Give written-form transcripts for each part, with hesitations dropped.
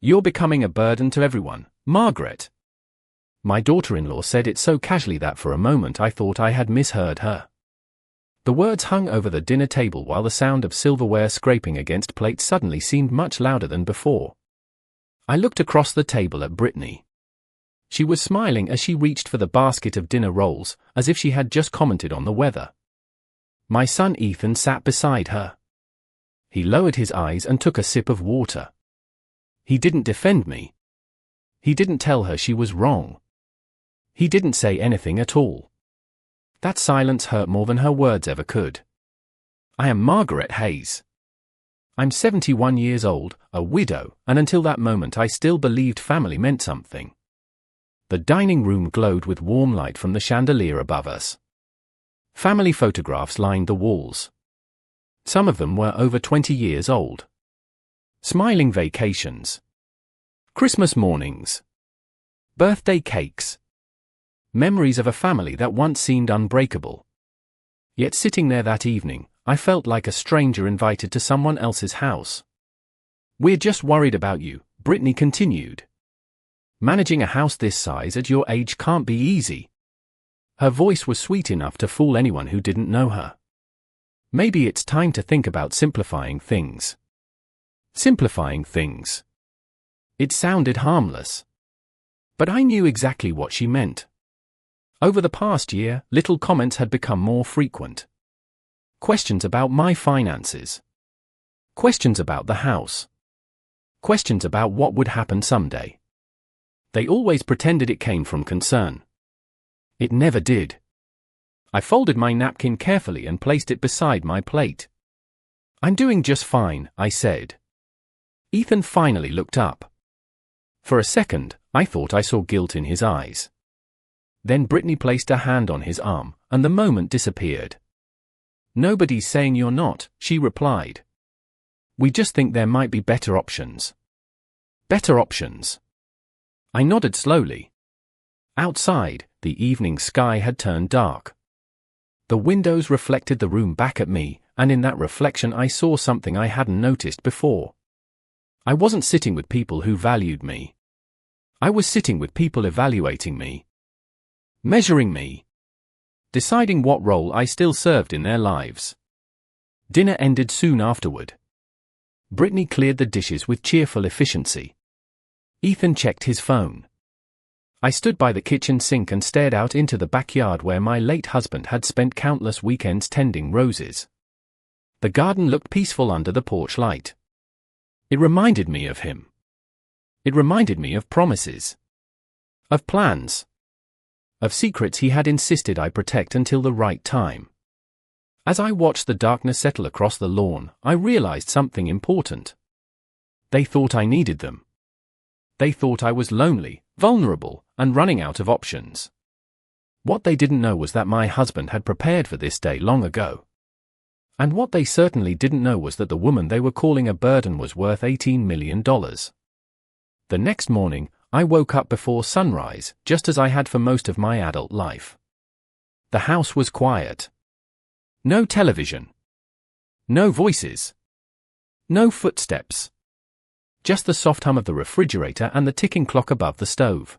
"You're becoming a burden to everyone, Margaret." My daughter-in-law said it so casually that for a moment I thought I had misheard her. The words hung over the dinner table while the sound of silverware scraping against plates suddenly seemed much louder than before. I looked across the table at Brittany. She was smiling as she reached for the basket of dinner rolls, as if she had just commented on the weather. My son Ethan sat beside her. He lowered his eyes and took a sip of water. He didn't defend me. He didn't tell her she was wrong. He didn't say anything at all. That silence hurt more than her words ever could. I am Margaret Hayes. I'm 71 years old, a widow, and until that moment I still believed family meant something. The dining room glowed with warm light from the chandelier above us. Family photographs lined the walls. Some of them were over 20 years old. Smiling vacations. Christmas mornings. Birthday cakes. Memories of a family that once seemed unbreakable. Yet sitting there that evening, I felt like a stranger invited to someone else's house. "We're just worried about you," Brittany continued. "Managing a house this size at your age can't be easy." Her voice was sweet enough to fool anyone who didn't know her. "Maybe it's time to think about simplifying things." Simplifying things. It sounded harmless. But I knew exactly what she meant. Over the past year, little comments had become more frequent. Questions about my finances. Questions about the house. Questions about what would happen someday. They always pretended it came from concern. It never did. I folded my napkin carefully and placed it beside my plate. "I'm doing just fine," I said. Ethan finally looked up. For a second, I thought I saw guilt in his eyes. Then Brittany placed a hand on his arm, and the moment disappeared. "Nobody's saying you're not," she replied. "We just think there might be better options." Better options. I nodded slowly. Outside, the evening sky had turned dark. The windows reflected the room back at me, and in that reflection I saw something I hadn't noticed before. I wasn't sitting with people who valued me. I was sitting with people evaluating me. Measuring me. Deciding what role I still served in their lives. Dinner ended soon afterward. Brittany cleared the dishes with cheerful efficiency. Ethan checked his phone. I stood by the kitchen sink and stared out into the backyard where my late husband had spent countless weekends tending roses. The garden looked peaceful under the porch light. It reminded me of him. It reminded me of promises. Of plans. Of secrets he had insisted I protect until the right time. As I watched the darkness settle across the lawn, I realized something important. They thought I needed them. They thought I was lonely, vulnerable, and running out of options. What they didn't know was that my husband had prepared for this day long ago. And what they certainly didn't know was that the woman they were calling a burden was worth $18 million. The next morning, I woke up before sunrise, just as I had for most of my adult life. The house was quiet. No television. No voices. No footsteps. Just the soft hum of the refrigerator and the ticking clock above the stove.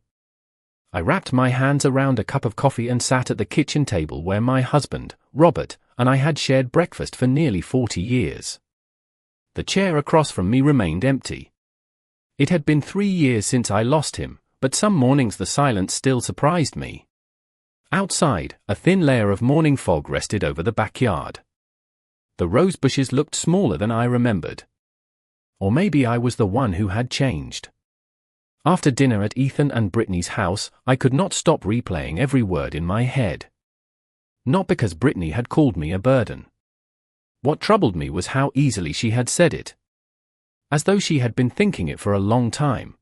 I wrapped my hands around a cup of coffee and sat at the kitchen table where my husband, Robert, and I had shared breakfast for nearly 40 years. The chair across from me remained empty. It had been 3 years since I lost him, but some mornings the silence still surprised me. Outside, a thin layer of morning fog rested over the backyard. The rose bushes looked smaller than I remembered. Or maybe I was the one who had changed. After dinner at Ethan and Brittany's house, I could not stop replaying every word in my head. Not because Brittany had called me a burden. What troubled me was how easily she had said it. As though she had been thinking it for a long time.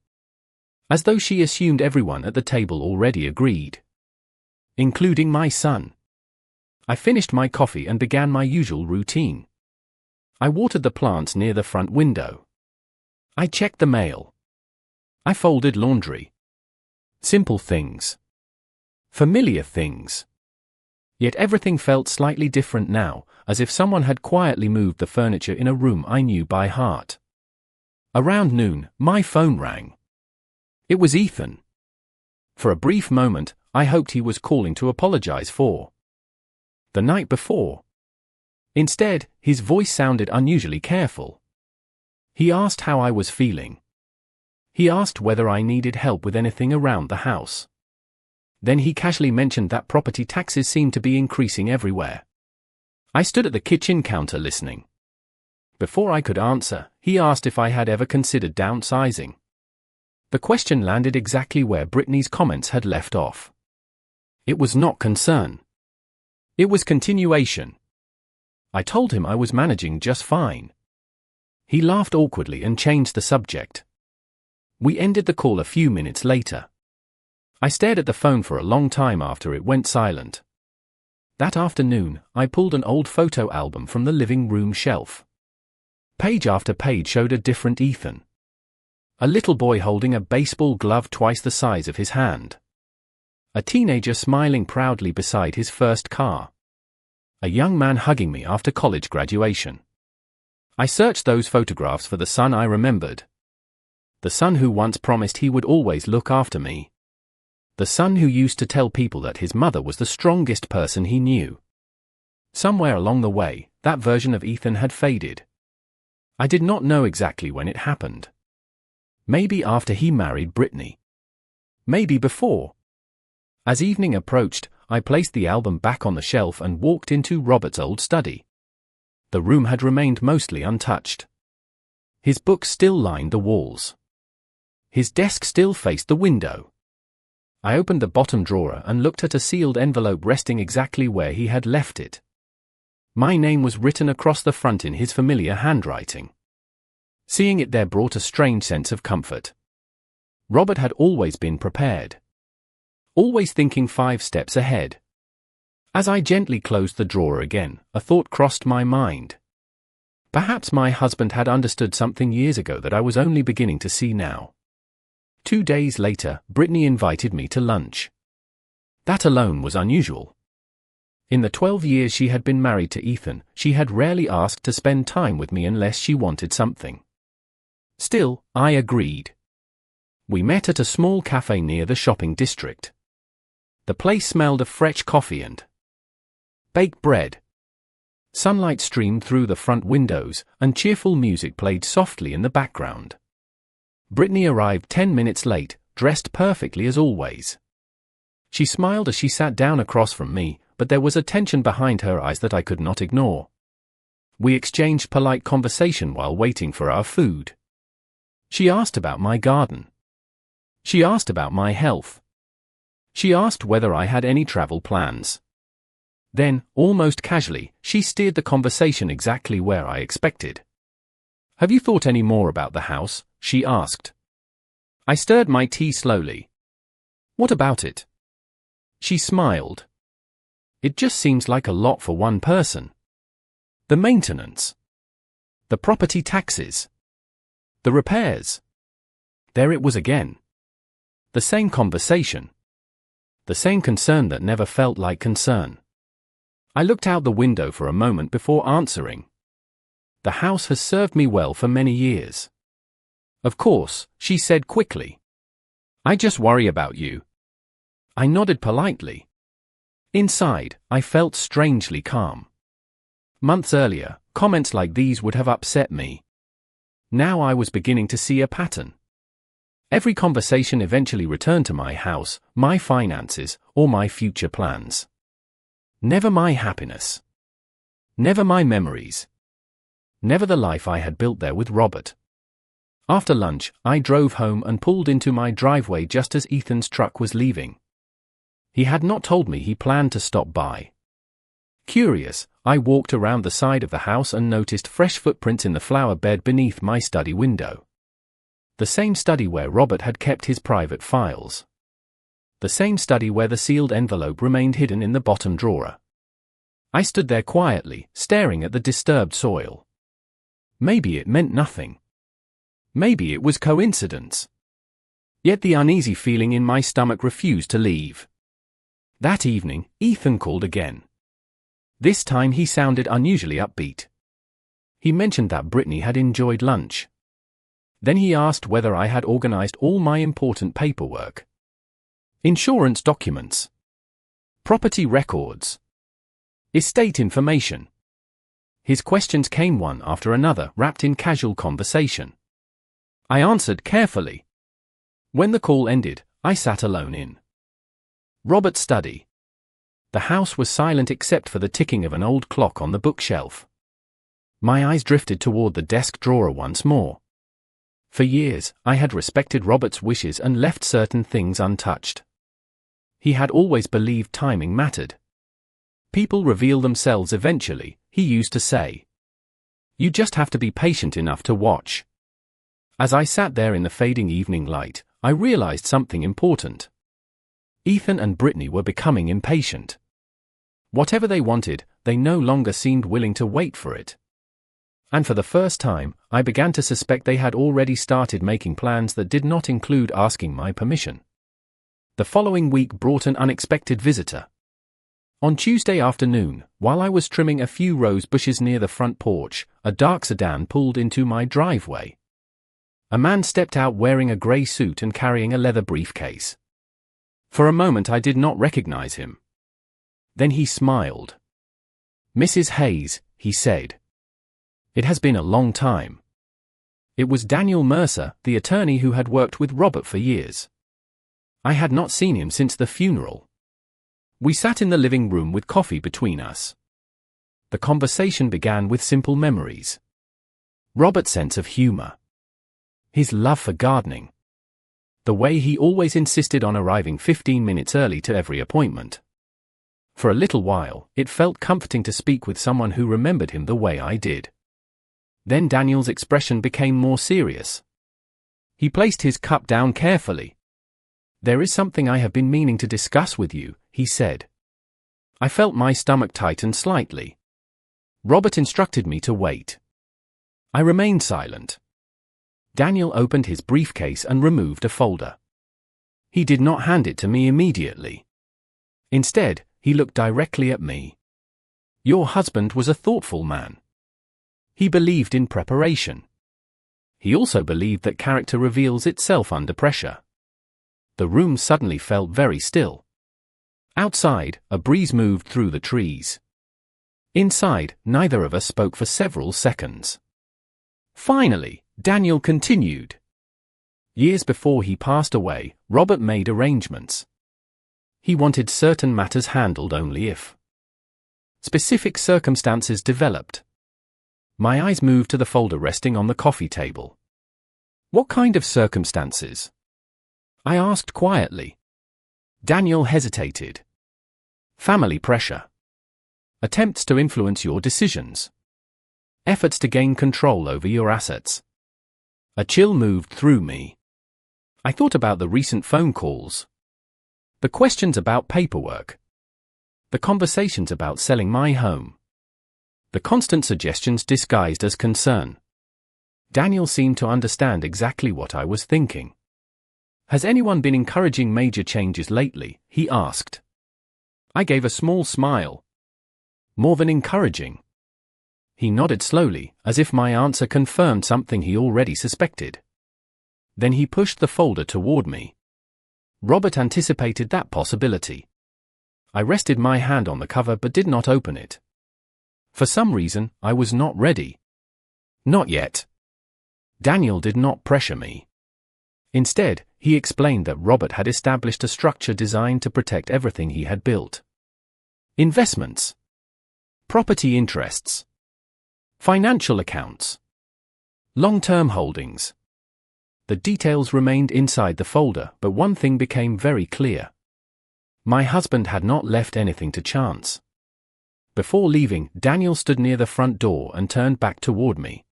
As though she assumed everyone at the table already agreed. Including my son. I finished my coffee and began my usual routine. I watered the plants near the front window. I checked the mail. I folded laundry. Simple things. Familiar things. Yet everything felt slightly different now, as if someone had quietly moved the furniture in a room I knew by heart. Around noon, my phone rang. It was Ethan. For a brief moment, I hoped he was calling to apologize for the night before. Instead, his voice sounded unusually careful. He asked how I was feeling. He asked whether I needed help with anything around the house. Then he casually mentioned that property taxes seemed to be increasing everywhere. I stood at the kitchen counter listening. Before I could answer, he asked if I had ever considered downsizing. The question landed exactly where Brittany's comments had left off. It was not concern. It was continuation. I told him I was managing just fine. He laughed awkwardly and changed the subject. We ended the call a few minutes later. I stared at the phone for a long time after it went silent. That afternoon, I pulled an old photo album from the living room shelf. Page after page showed a different Ethan. A little boy holding a baseball glove twice the size of his hand. A teenager smiling proudly beside his first car. A young man hugging me after college graduation. I searched those photographs for the son I remembered. The son who once promised he would always look after me. The son who used to tell people that his mother was the strongest person he knew. Somewhere along the way, that version of Ethan had faded. I did not know exactly when it happened. Maybe after he married Brittany. Maybe before. As evening approached, I placed the album back on the shelf and walked into Robert's old study. The room had remained mostly untouched. His books still lined the walls. His desk still faced the window. I opened the bottom drawer and looked at a sealed envelope resting exactly where he had left it. My name was written across the front in his familiar handwriting. Seeing it there brought a strange sense of comfort. Robert had always been prepared. Always thinking 5 steps ahead. As I gently closed the drawer again, a thought crossed my mind. Perhaps my husband had understood something years ago that I was only beginning to see now. 2 days later, Brittany invited me to lunch. That alone was unusual. In the 12 years she had been married to Ethan, she had rarely asked to spend time with me unless she wanted something. Still, I agreed. We met at a small cafe near the shopping district. The place smelled of fresh coffee and baked bread. Sunlight streamed through the front windows, and cheerful music played softly in the background. Brittany arrived 10 minutes late, dressed perfectly as always. She smiled as she sat down across from me, but there was a tension behind her eyes that I could not ignore. We exchanged polite conversation while waiting for our food. She asked about my garden. She asked about my health. She asked whether I had any travel plans. Then, almost casually, she steered the conversation exactly where I expected. "Have you thought any more about the house?" she asked. I stirred my tea slowly. "What about it?" She smiled. "It just seems like a lot for one person. The maintenance. The property taxes. The repairs." There it was again. The same conversation. The same concern that never felt like concern. I looked out the window for a moment before answering. "The house has served me well for many years." "Of course," she said quickly. "I just worry about you." I nodded politely. Inside, I felt strangely calm. Months earlier, comments like these would have upset me. Now I was beginning to see a pattern. Every conversation eventually returned to my house, my finances, or my future plans. Never my happiness. Never my memories. Never the life I had built there with Robert. After lunch, I drove home and pulled into my driveway just as Ethan's truck was leaving. He had not told me he planned to stop by. Curious, I walked around the side of the house and noticed fresh footprints in the flower bed beneath my study window. The same study where Robert had kept his private files. The same study where the sealed envelope remained hidden in the bottom drawer. I stood there quietly, staring at the disturbed soil. Maybe it meant nothing. Maybe it was coincidence. Yet the uneasy feeling in my stomach refused to leave. That evening, Ethan called again. This time he sounded unusually upbeat. He mentioned that Brittany had enjoyed lunch. Then he asked whether I had organized all my important paperwork. Insurance documents. Property records. Estate information. His questions came one after another, wrapped in casual conversation. I answered carefully. When the call ended, I sat alone in Robert's study. The house was silent except for the ticking of an old clock on the bookshelf. My eyes drifted toward the desk drawer once more. For years, I had respected Robert's wishes and left certain things untouched. He had always believed timing mattered. People reveal themselves eventually, he used to say. You just have to be patient enough to watch. As I sat there in the fading evening light, I realized something important. Ethan and Brittany were becoming impatient. Whatever they wanted, they no longer seemed willing to wait for it. And for the first time, I began to suspect they had already started making plans that did not include asking my permission. The following week brought an unexpected visitor. On Tuesday afternoon, while I was trimming a few rose bushes near the front porch, a dark sedan pulled into my driveway. A man stepped out wearing a gray suit and carrying a leather briefcase. For a moment I did not recognize him. Then he smiled. "Mrs. Hayes," he said. "It has been a long time." It was Daniel Mercer, the attorney who had worked with Robert for years. I had not seen him since the funeral. We sat in the living room with coffee between us. The conversation began with simple memories. Robert's sense of humor. His love for gardening. The way he always insisted on arriving 15 minutes early to every appointment. For a little while, it felt comforting to speak with someone who remembered him the way I did. Then Daniel's expression became more serious. He placed his cup down carefully. "There is something I have been meaning to discuss with you," he said. I felt my stomach tighten slightly. Robert instructed me to wait. I remained silent. Daniel opened his briefcase and removed a folder. He did not hand it to me immediately. Instead, he looked directly at me. "Your husband was a thoughtful man. He believed in preparation. He also believed that character reveals itself under pressure." The room suddenly felt very still. Outside, a breeze moved through the trees. Inside, neither of us spoke for several seconds. Finally, Daniel continued. Years before he passed away, Robert made arrangements. He wanted certain matters handled only if specific circumstances developed. My eyes moved to the folder resting on the coffee table. "What kind of circumstances?" I asked quietly. Daniel hesitated. "Family pressure. Attempts to influence your decisions. Efforts to gain control over your assets." A chill moved through me. I thought about the recent phone calls. The questions about paperwork. The conversations about selling my home. The constant suggestions disguised as concern. Daniel seemed to understand exactly what I was thinking. "Has anyone been encouraging major changes lately?" he asked. I gave a small smile. "More than encouraging." He nodded slowly, as if my answer confirmed something he already suspected. Then he pushed the folder toward me. Robert anticipated that possibility. I rested my hand on the cover but did not open it. For some reason, I was not ready. "Not yet." Daniel did not pressure me. Instead, he explained that Robert had established a structure designed to protect everything he had built. Investments. Property interests. Financial accounts. Long-term holdings. The details remained inside the folder, but one thing became very clear. My husband had not left anything to chance. Before leaving, Daniel stood near the front door and turned back toward me.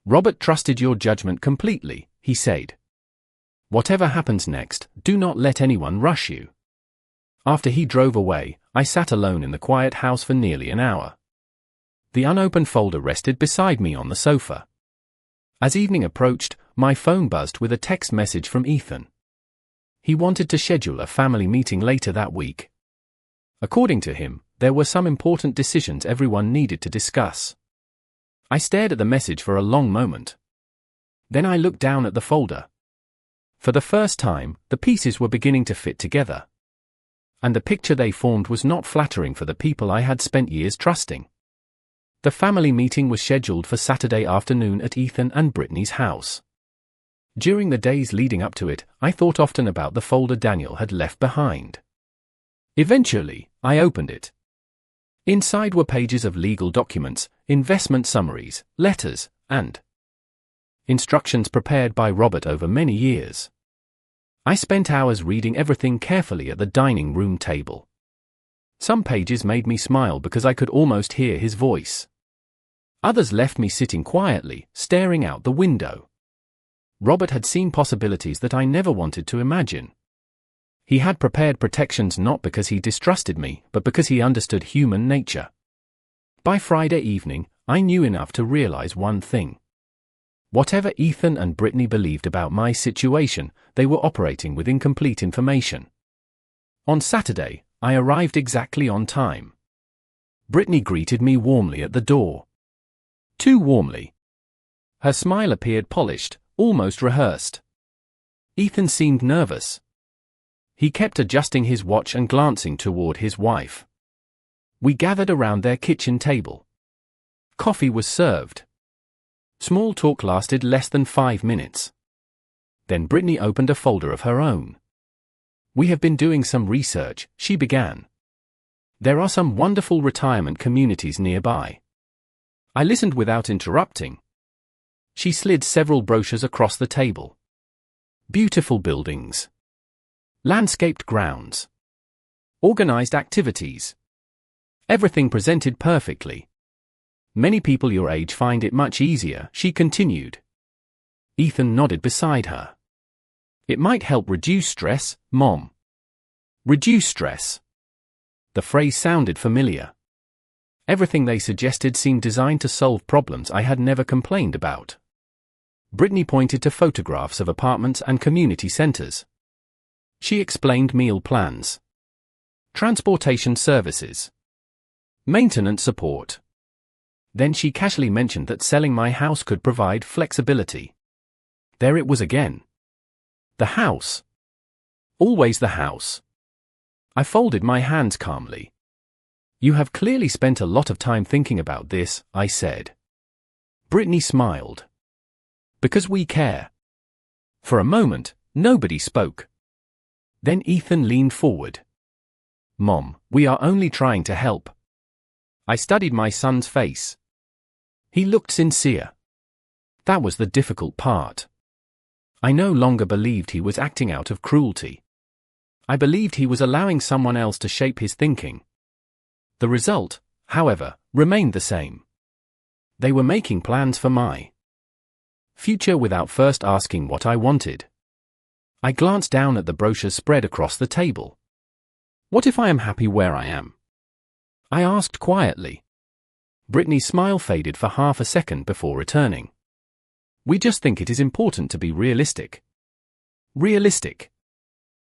"Robert trusted your judgment completely," he said. "Whatever happens next, do not let anyone rush you." After he drove away, I sat alone in the quiet house for nearly an hour. The unopened folder rested beside me on the sofa. As evening approached, my phone buzzed with a text message from Ethan. He wanted to schedule a family meeting later that week. According to him, there were some important decisions everyone needed to discuss. I stared at the message for a long moment. Then I looked down at the folder. For the first time, the pieces were beginning to fit together. And the picture they formed was not flattering for the people I had spent years trusting. The family meeting was scheduled for Saturday afternoon at Ethan and Brittany's house. During the days leading up to it, I thought often about the folder Daniel had left behind. Eventually, I opened it. Inside were pages of legal documents, investment summaries, letters, and instructions prepared by Robert over many years. I spent hours reading everything carefully at the dining room table. Some pages made me smile because I could almost hear his voice. Others left me sitting quietly, staring out the window. Robert had seen possibilities that I never wanted to imagine. He had prepared protections not because he distrusted me, but because he understood human nature. By Friday evening, I knew enough to realize one thing. Whatever Ethan and Brittany believed about my situation, they were operating with incomplete information. On Saturday, I arrived exactly on time. Brittany greeted me warmly at the door. Too warmly. Her smile appeared polished, almost rehearsed. Ethan seemed nervous. He kept adjusting his watch and glancing toward his wife. We gathered around their kitchen table. Coffee was served. Small talk lasted less than 5 minutes. Then Brittany opened a folder of her own. "We have been doing some research," she began. "There are some wonderful retirement communities nearby." I listened without interrupting. She slid several brochures across the table. Beautiful buildings. Landscaped grounds. Organized activities. Everything presented perfectly. "Many people your age find it much easier," she continued. Ethan nodded beside her. "It might help reduce stress, Mom." Reduce stress. The phrase sounded familiar. Everything they suggested seemed designed to solve problems I had never complained about. Brittany pointed to photographs of apartments and community centers. She explained meal plans, transportation services, maintenance support. Then she casually mentioned that selling my house could provide flexibility. There it was again. The house. Always the house. I folded my hands calmly. "You have clearly spent a lot of time thinking about this," I said. Brittany smiled. "Because we care." For a moment, nobody spoke. Then Ethan leaned forward. "Mom, we are only trying to help." I studied my son's face. He looked sincere. That was the difficult part. I no longer believed he was acting out of cruelty. I believed he was allowing someone else to shape his thinking. The result, however, remained the same. They were making plans for my future without first asking what I wanted. I glanced down at the brochures spread across the table. "What if I am happy where I am?" I asked quietly. Brittany's smile faded for half a second before returning. "We just think it is important to be realistic." Realistic.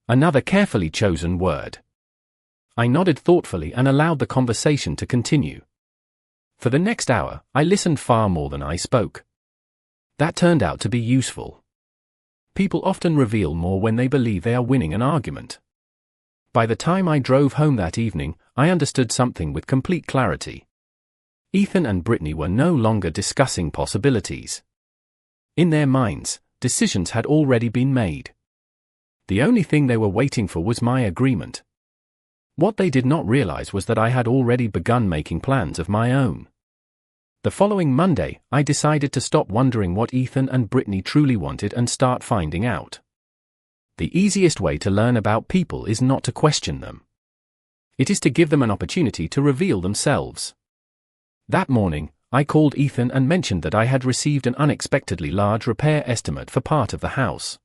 Another carefully chosen word. I nodded thoughtfully and allowed the conversation to continue. For the next hour, I listened far more than I spoke. That turned out to be useful. People often reveal more when they believe they are winning an argument. By the time I drove home that evening, I understood something with complete clarity. Ethan and Brittany were no longer discussing possibilities. In their minds, decisions had already been made. The only thing they were waiting for was my agreement. What they did not realize was that I had already begun making plans of my own. The following Monday, I decided to stop wondering what Ethan and Brittany truly wanted and start finding out. The easiest way to learn about people is not to question them. It is to give them an opportunity to reveal themselves. That morning, I called Ethan and mentioned that I had received an unexpectedly large repair estimate for part of the house.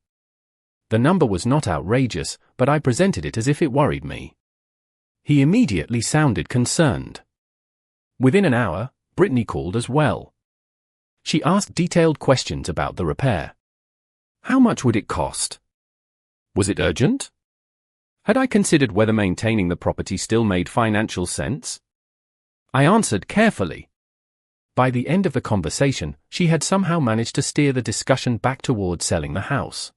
The number was not outrageous, but I presented it as if it worried me. He immediately sounded concerned. Within an hour, Brittany called as well. She asked detailed questions about the repair. How much would it cost? Was it urgent? Had I considered whether maintaining the property still made financial sense? I answered carefully. By the end of the conversation, she had somehow managed to steer the discussion back toward selling the house.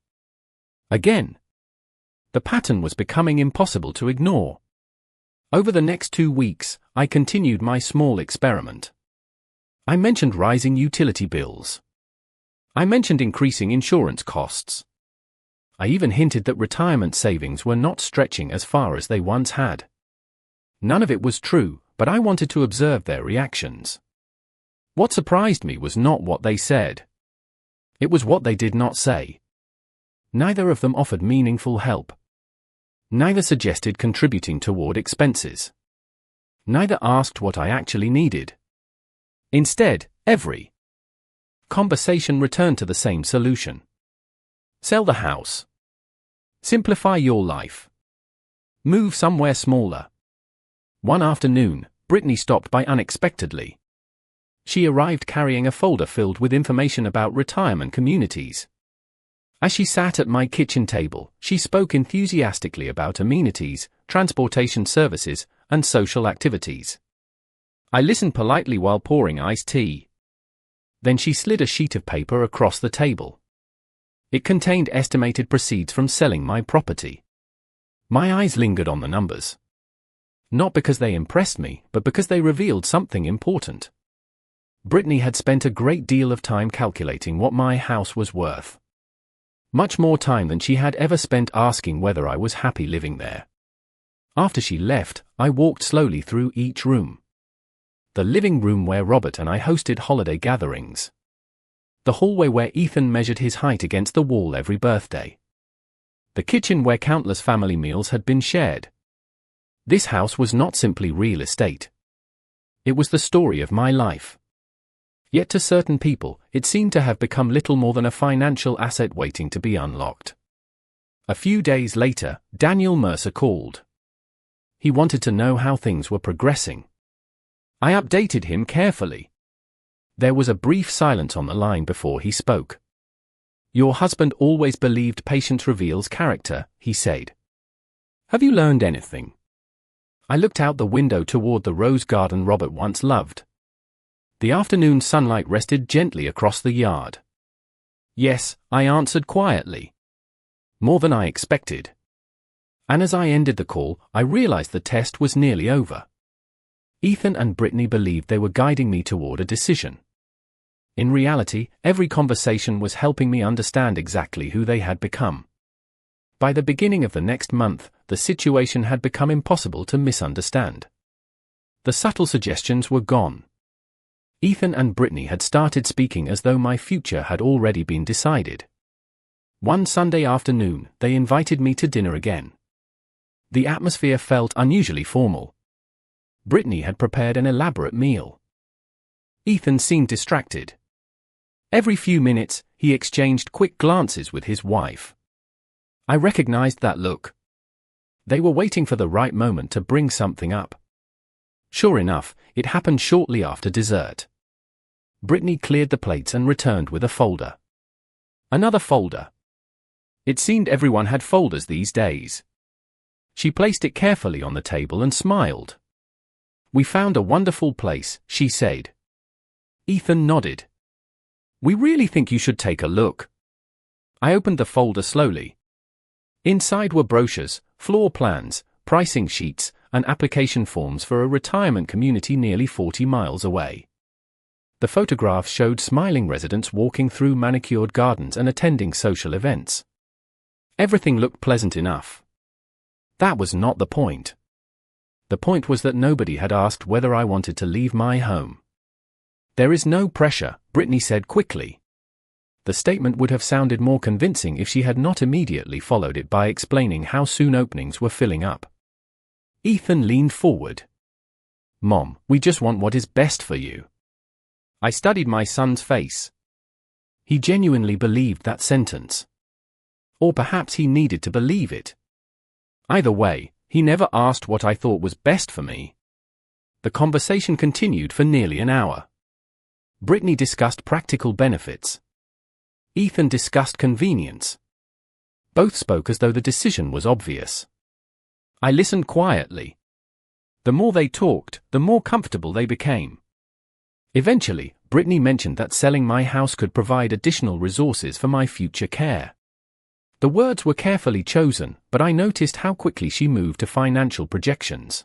Again. The pattern was becoming impossible to ignore. Over the next 2 weeks, I continued my small experiment. I mentioned rising utility bills. I mentioned increasing insurance costs. I even hinted that retirement savings were not stretching as far as they once had. None of it was true, but I wanted to observe their reactions. What surprised me was not what they said. It was what they did not say. Neither of them offered meaningful help. Neither suggested contributing toward expenses. Neither asked what I actually needed. Instead, every conversation returned to the same solution. Sell the house. Simplify your life. Move somewhere smaller. One afternoon, Brittany stopped by unexpectedly. She arrived carrying a folder filled with information about retirement communities. As she sat at my kitchen table, she spoke enthusiastically about amenities, transportation services, and social activities. I listened politely while pouring iced tea. Then she slid a sheet of paper across the table. It contained estimated proceeds from selling my property. My eyes lingered on the numbers. Not because they impressed me, but because they revealed something important. Brittany had spent a great deal of time calculating what my house was worth. Much more time than she had ever spent asking whether I was happy living there. After she left, I walked slowly through each room. The living room where Robert and I hosted holiday gatherings. The hallway where Ethan measured his height against the wall every birthday. The kitchen where countless family meals had been shared. This house was not simply real estate. It was the story of my life. Yet to certain people, it seemed to have become little more than a financial asset waiting to be unlocked. A few days later, Daniel Mercer called. He wanted to know how things were progressing. I updated him carefully. There was a brief silence on the line before he spoke. "Your husband always believed patience reveals character," he said. "Have you learned anything?" I looked out the window toward the rose garden Robert once loved. The afternoon sunlight rested gently across the yard. "Yes," I answered quietly. "More than I expected." And as I ended the call, I realized the test was nearly over. Ethan and Brittany believed they were guiding me toward a decision. In reality, every conversation was helping me understand exactly who they had become. By the beginning of the next month, the situation had become impossible to misunderstand. The subtle suggestions were gone. Ethan and Brittany had started speaking as though my future had already been decided. One Sunday afternoon, they invited me to dinner again. The atmosphere felt unusually formal. Brittany had prepared an elaborate meal. Ethan seemed distracted. Every few minutes, he exchanged quick glances with his wife. I recognized that look. They were waiting for the right moment to bring something up. Sure enough, it happened shortly after dessert. Brittany cleared the plates and returned with a folder. Another folder. It seemed everyone had folders these days. She placed it carefully on the table and smiled. "We found a wonderful place," she said. Ethan nodded. "We really think you should take a look." I opened the folder slowly. Inside were brochures, floor plans, pricing sheets, and application forms for a retirement community nearly 40 miles away. The photographs showed smiling residents walking through manicured gardens and attending social events. Everything looked pleasant enough. That was not the point. The point was that nobody had asked whether I wanted to leave my home. "There is no pressure," Brittany said quickly. The statement would have sounded more convincing if she had not immediately followed it by explaining how soon openings were filling up. Ethan leaned forward. "Mom, we just want what is best for you." I studied my son's face. He genuinely believed that sentence. Or perhaps he needed to believe it. Either way, he never asked what I thought was best for me. The conversation continued for nearly an hour. Brittany discussed practical benefits. Ethan discussed convenience. Both spoke as though the decision was obvious. I listened quietly. The more they talked, the more comfortable they became. Eventually, Brittany mentioned that selling my house could provide additional resources for my future care. The words were carefully chosen, but I noticed how quickly she moved to financial projections.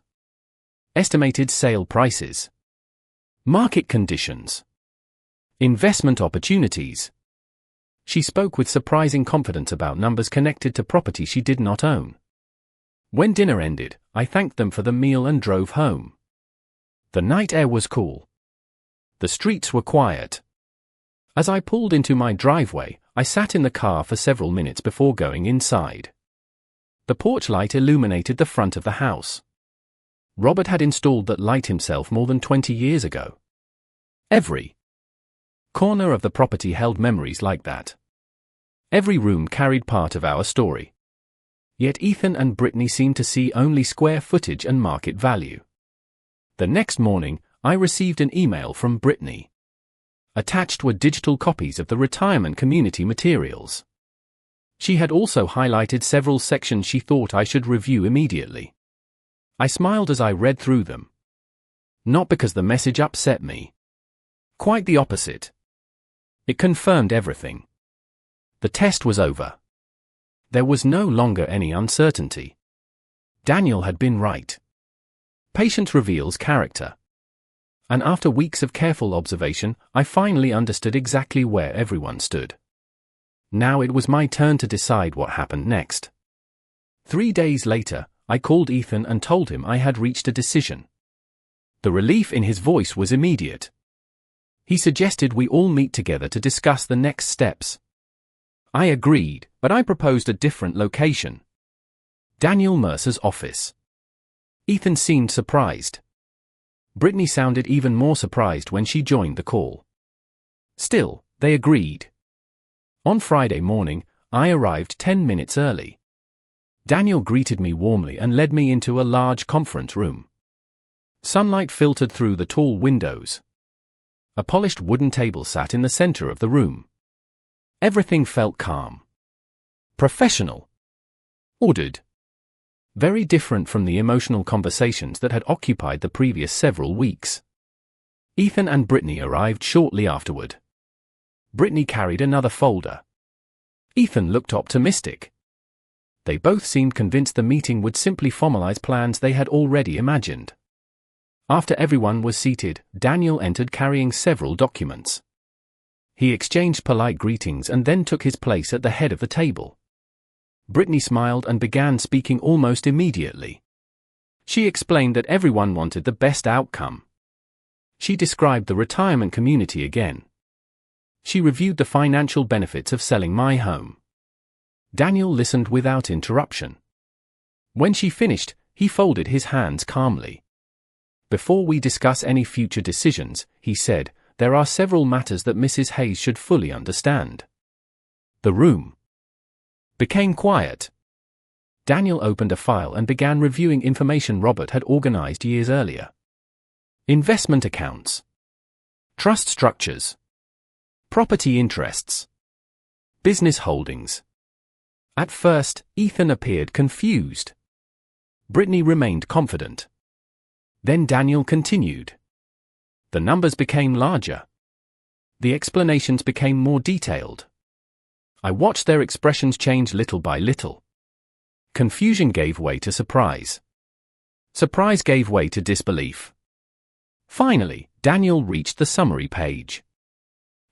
Estimated sale prices. Market conditions. Investment opportunities. She spoke with surprising confidence about numbers connected to property she did not own. When dinner ended, I thanked them for the meal and drove home. The night air was cool. The streets were quiet. As I pulled into my driveway, I sat in the car for several minutes before going inside. The porch light illuminated the front of the house. Robert had installed that light himself more than 20 years ago. Every corner of the property held memories like that. Every room carried part of our story. Yet Ethan and Brittany seemed to see only square footage and market value. The next morning, I received an email from Brittany. Attached were digital copies of the retirement community materials. She had also highlighted several sections she thought I should review immediately. I smiled as I read through them. Not because the message upset me. Quite the opposite. It confirmed everything. The test was over. There was no longer any uncertainty. Daniel had been right. Patience reveals character. And after weeks of careful observation, I finally understood exactly where everyone stood. Now it was my turn to decide what happened next. 3 days later, I called Ethan and told him I had reached a decision. The relief in his voice was immediate. He suggested we all meet together to discuss the next steps. I agreed, but I proposed a different location. Daniel Mercer's office. Ethan seemed surprised. Brittany sounded even more surprised when she joined the call. Still, they agreed. On Friday morning, I arrived 10 minutes early. Daniel greeted me warmly and led me into a large conference room. Sunlight filtered through the tall windows. A polished wooden table sat in the center of the room. Everything felt calm. Professional. Ordered. Very different from the emotional conversations that had occupied the previous several weeks. Ethan and Brittany arrived shortly afterward. Brittany carried another folder. Ethan looked optimistic. They both seemed convinced the meeting would simply formalize plans they had already imagined. After everyone was seated, Daniel entered carrying several documents. He exchanged polite greetings and then took his place at the head of the table. Brittany smiled and began speaking almost immediately. She explained that everyone wanted the best outcome. She described the retirement community again. She reviewed the financial benefits of selling my home. Daniel listened without interruption. When she finished, he folded his hands calmly. Before we discuss any future decisions, he said, there are several matters that Mrs. Hayes should fully understand. The room became quiet. Daniel opened a file and began reviewing information Robert had organized years earlier. Investment accounts. Trust structures. Property interests. Business holdings. At first, Ethan appeared confused. Brittany remained confident. Then Daniel continued. The numbers became larger. The explanations became more detailed. I watched their expressions change little by little. Confusion gave way to surprise. Surprise gave way to disbelief. Finally, Daniel reached the summary page.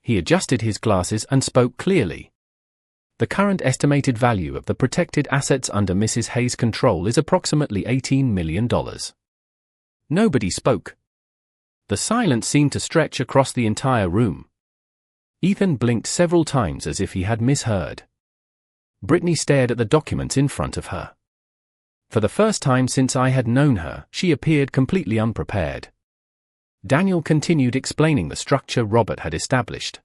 He adjusted his glasses and spoke clearly. The current estimated value of the protected assets under Mrs. Hayes' control is approximately $18 million. Nobody spoke. The silence seemed to stretch across the entire room. Ethan blinked several times as if he had misheard. Brittany stared at the documents in front of her. For the first time since I had known her, she appeared completely unprepared. Daniel continued explaining the structure Robert had established.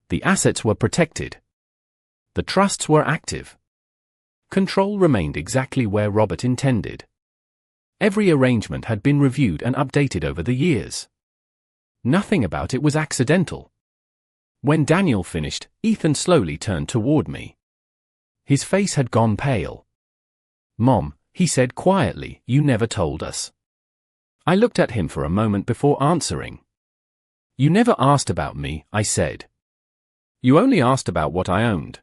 The assets were protected. The trusts were active. Control remained exactly where Robert intended. Every arrangement had been reviewed and updated over the years. Nothing about it was accidental. When Daniel finished, Ethan slowly turned toward me. His face had gone pale. "Mom," he said quietly, "you never told us." I looked at him for a moment before answering. You never asked about me, I said. You only asked about what I owned.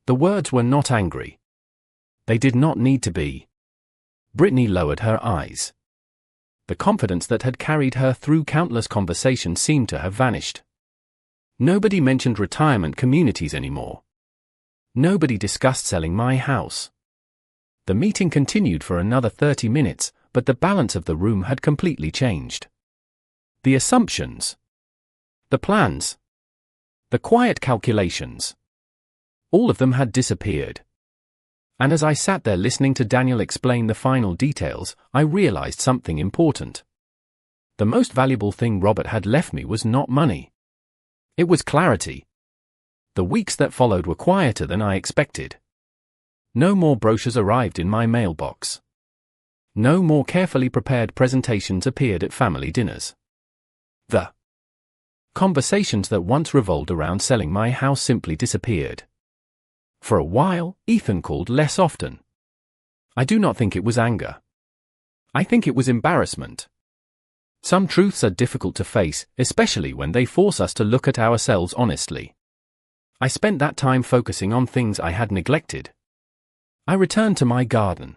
The words were not angry. They did not need to be. Brittany lowered her eyes. The confidence that had carried her through countless conversations seemed to have vanished. Nobody mentioned retirement communities anymore. Nobody discussed selling my house. The meeting continued for another 30 minutes, but the balance of the room had completely changed. The assumptions. The plans. The quiet calculations. All of them had disappeared. And as I sat there listening to Daniel explain the final details, I realized something important. The most valuable thing Robert had left me was not money. It was clarity. The weeks that followed were quieter than I expected. No more brochures arrived in my mailbox. No more carefully prepared presentations appeared at family dinners. The conversations that once revolved around selling my house simply disappeared. For a while, Ethan called less often. I do not think it was anger. I think it was embarrassment. Some truths are difficult to face, especially when they force us to look at ourselves honestly. I spent that time focusing on things I had neglected. I returned to my garden.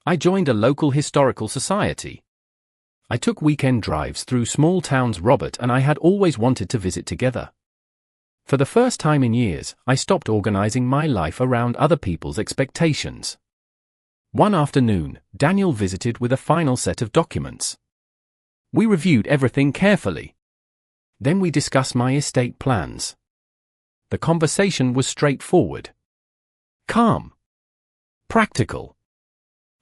I joined a local historical society. I took weekend drives through small towns Robert and I had always wanted to visit together. For the first time in years, I stopped organizing my life around other people's expectations. One afternoon, Daniel visited with a final set of documents. We reviewed everything carefully. Then we discussed my estate plans. The conversation was straightforward. Calm. Practical.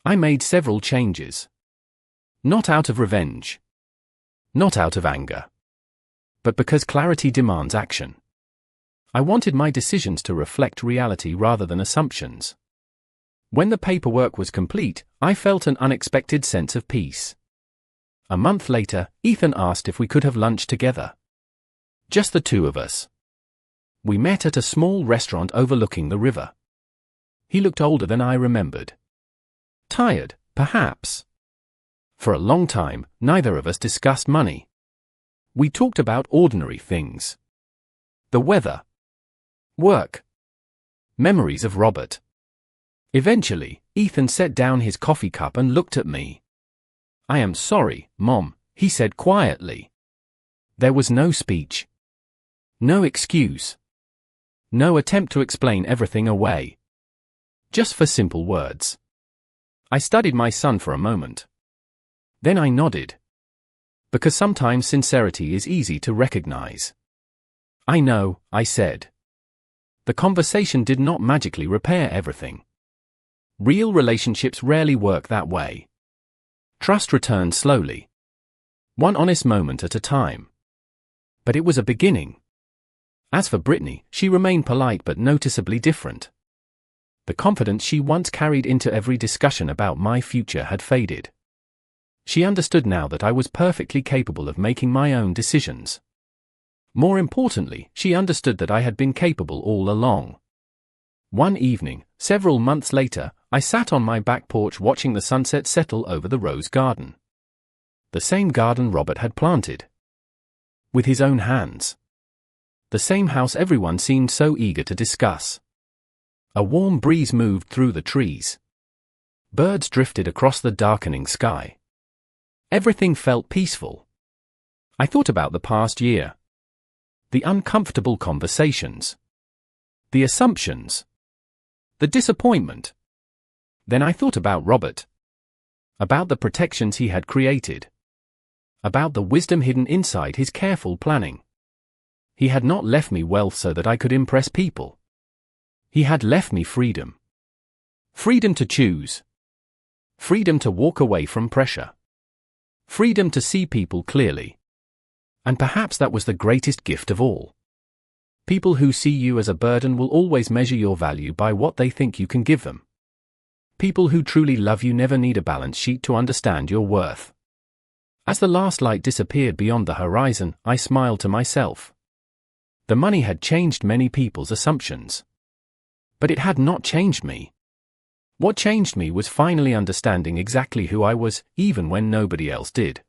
I made several changes. Not out of revenge. Not out of anger. But because clarity demands action. I wanted my decisions to reflect reality rather than assumptions. When the paperwork was complete, I felt an unexpected sense of peace. A month later, Ethan asked if we could have lunch together. Just the two of us. We met at a small restaurant overlooking the river. He looked older than I remembered. Tired, perhaps. For a long time, neither of us discussed money. We talked about ordinary things. The weather. Work. Memories of Robert. Eventually, Ethan set down his coffee cup and looked at me. "I am sorry, Mom," he said quietly. There was no speech. No excuse. No attempt to explain everything away. Just for simple words. I studied my son for a moment. Then I nodded. Because sometimes sincerity is easy to recognize. "I know," I said. The conversation did not magically repair everything. Real relationships rarely work that way. Trust returned slowly. One honest moment at a time. But it was a beginning. As for Brittany, she remained polite but noticeably different. The confidence she once carried into every discussion about my future had faded. She understood now that I was perfectly capable of making my own decisions. More importantly, she understood that I had been capable all along. One evening, several months later, I sat on my back porch watching the sunset settle over the rose garden. The same garden Robert had planted. With his own hands. The same house everyone seemed so eager to discuss. A warm breeze moved through the trees. Birds drifted across the darkening sky. Everything felt peaceful. I thought about the past year. The uncomfortable conversations. The assumptions. The disappointment. Then I thought about Robert. About the protections he had created. About the wisdom hidden inside his careful planning. He had not left me wealth so that I could impress people. He had left me freedom. Freedom to choose. Freedom to walk away from pressure. Freedom to see people clearly. And perhaps that was the greatest gift of all. People who see you as a burden will always measure your value by what they think you can give them. People who truly love you never need a balance sheet to understand your worth. As the last light disappeared beyond the horizon, I smiled to myself. The money had changed many people's assumptions. But it had not changed me. What changed me was finally understanding exactly who I was, even when nobody else did.